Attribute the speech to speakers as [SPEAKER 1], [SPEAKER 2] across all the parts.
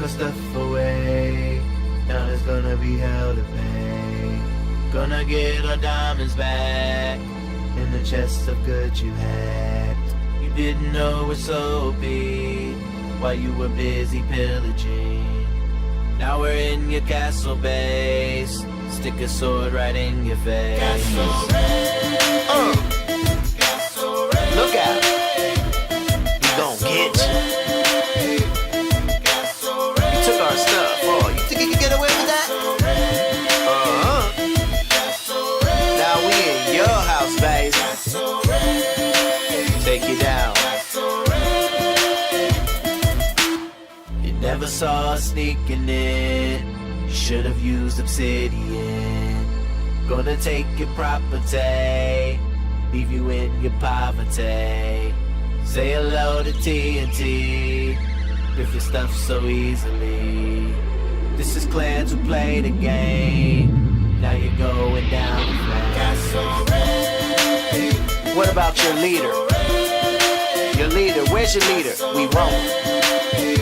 [SPEAKER 1] stuff away. Now there's gonna be hell to pay. Gonna get our diamonds back in the chest of goods you had. You didn't know it's so big while you were busy pillaging. Now we're in your castle base. Stick a sword right in your face. Castle Ray. Castle Ray. Look out. We gon' get you. You took our stuff. Oh, you think you can get away with that? Now we in your house, baby. Take you down. You never saw us sneaking in. You should have used obsidian. Gonna take your property, leave you in your poverty. Say hello to TNT, rip your stuff so easily. This is clans who play the game. Now you're going down the flames. What about your leader? Your leader, where's your leader? We won't,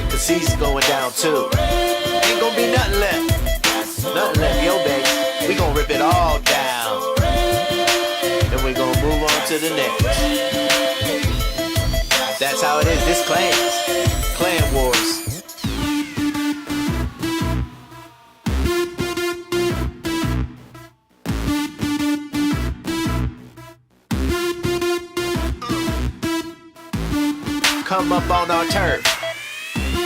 [SPEAKER 1] cause he's going down too. Ain't gonna be nothing left. Nothing left, yo baby. We gon' rip it all down. Then we gon' move on to the next. That's how it is, this clan wars. Come up on our turf,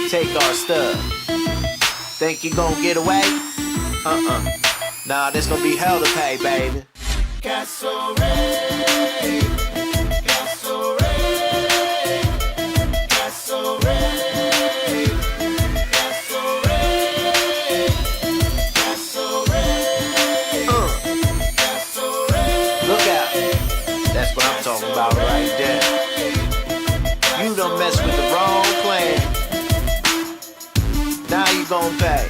[SPEAKER 1] take our stuff. Think you gon' get away? Nah, this gon' be hell to pay, baby. Castle Ray. Castle Ray. Castle Ray. Castle Ray. Castle Ray. Castle Ray. Look out. That's what I'm talking about right there. You done mess with the wrong clan. Now you gon' pay.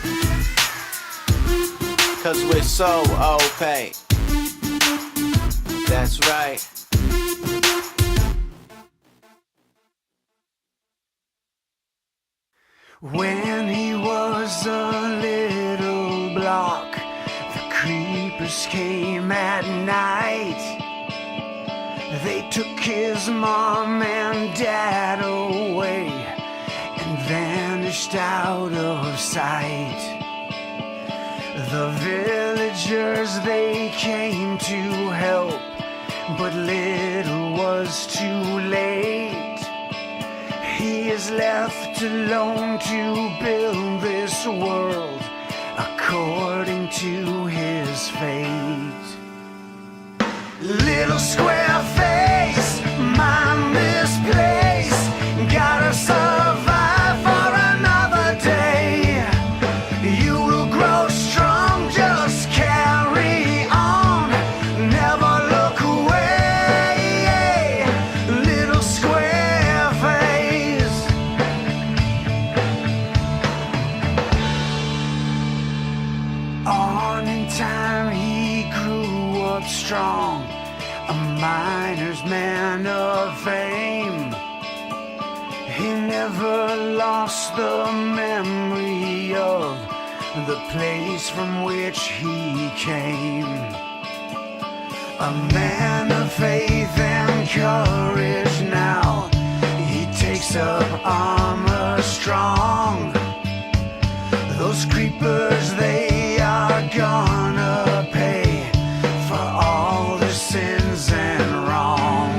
[SPEAKER 1] Cause we're so OP. That's right.
[SPEAKER 2] When he was a little block, the creepers came at night. They took his mom and dad away and vanished out of sight. The villagers, they came to help, but little was too late. He is left alone to build this world according to his fate. Little square face, mind this place. Gotta survive for another day. You will grow strong, just carry on. Never look away. Little square face. On in time he grew up strong, a miner's man of fame. He never lost the memory of the place from which he came. A man of faith and courage now. He takes up armor strong. Those creepers, they are gonna pay for all their sins and wrong.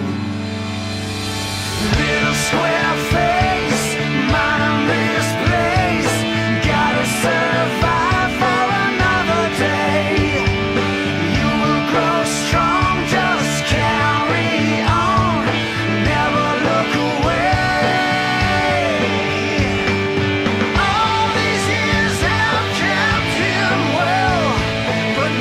[SPEAKER 2] Little square face, mind this place. Gotta survive for another day. You will grow strong, just carry on. Never look away. All these years have kept him well, but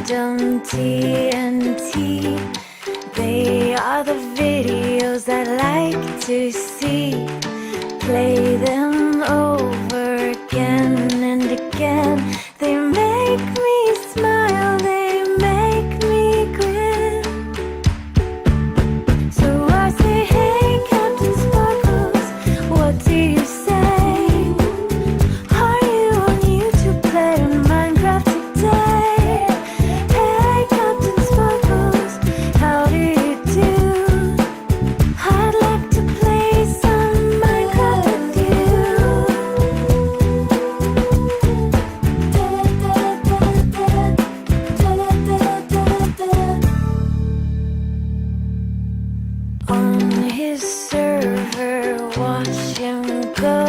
[SPEAKER 3] random TNT. They are the videos I like to see. Play them over again and again. They make me smile, they make me grin. So I say, hey Captain Sparkles, what do you say? Are you on YouTube playing Minecraft today? Hey Captain Sparkles, how do you do? I'd like to play some Minecraft with you. On his server, watch him go.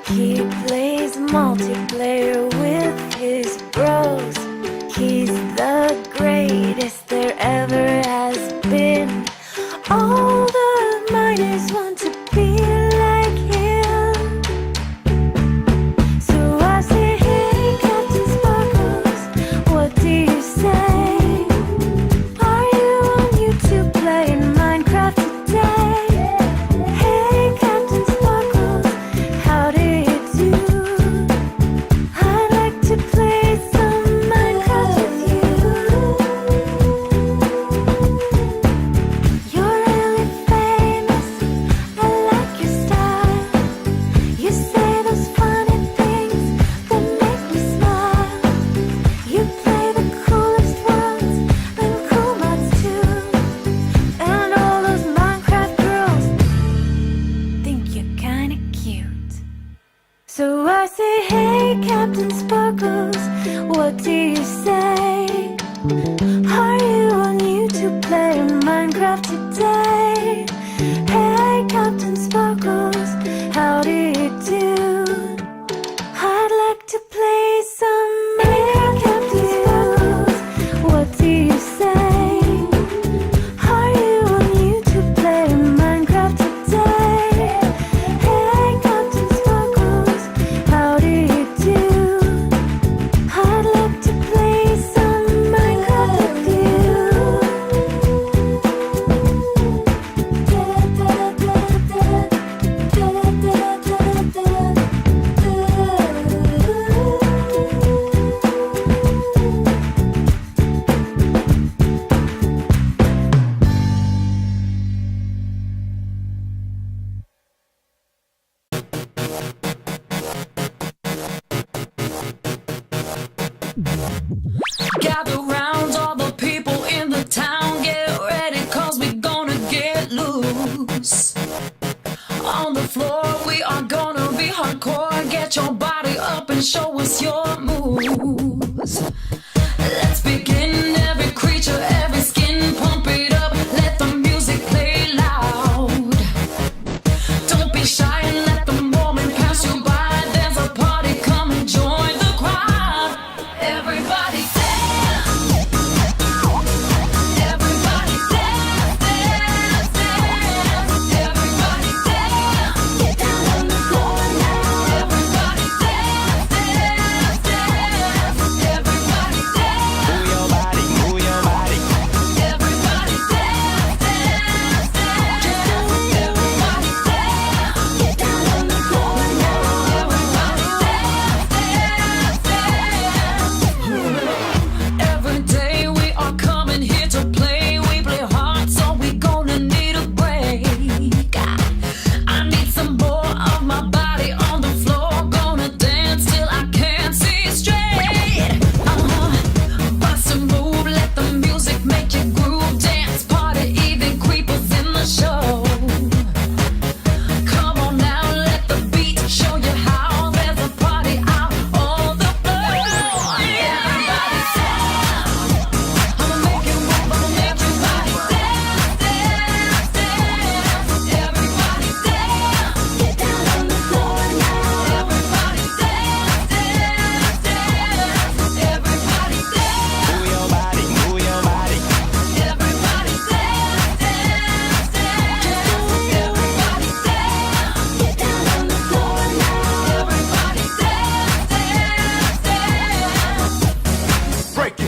[SPEAKER 3] He plays multiplayer with his bros. He's the greatest there ever has been. All the miners want to be like him. So I say, hey Captain Sparkles, what do you say? Are you on YouTube playing Minecraft today? Hey Captain Sparkles, how do you do? I'd like to play some Minecraft with you. You're really famous, I like your style. You say those funny things that make me smile. You play the coolest worlds and cool mods too. And all those Minecraft girls think you're kinda cute. So I say, hey Captain Sparkles, what do you say? Are you on YouTube playing Minecraft today? Hey Captain Sparkles, how do you do? I'd like to play some Minecraft with you. What do you say? Are you on YouTube playing Minecraft today? Hey Captain Sparkles, how do you do? I'd like to play some Minecraft with you.
[SPEAKER 4] Gather round all the people in the town. Get ready, cause we gonna get loose. On the floor, we are gonna be hardcore. Get your body up and show us your moves. Let's begin. Every creature, every skin, pump it up. Let the music play loud. Don't be shy and let the moment pass you by. There's a party, come and join the crowd. Everybody dance. Everybody dance, dance, dance. Everybody dance. Get down on the floor now. Everybody dance, dance, dance. Everybody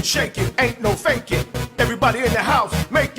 [SPEAKER 5] shake it, ain't no faking. Everybody in the house, make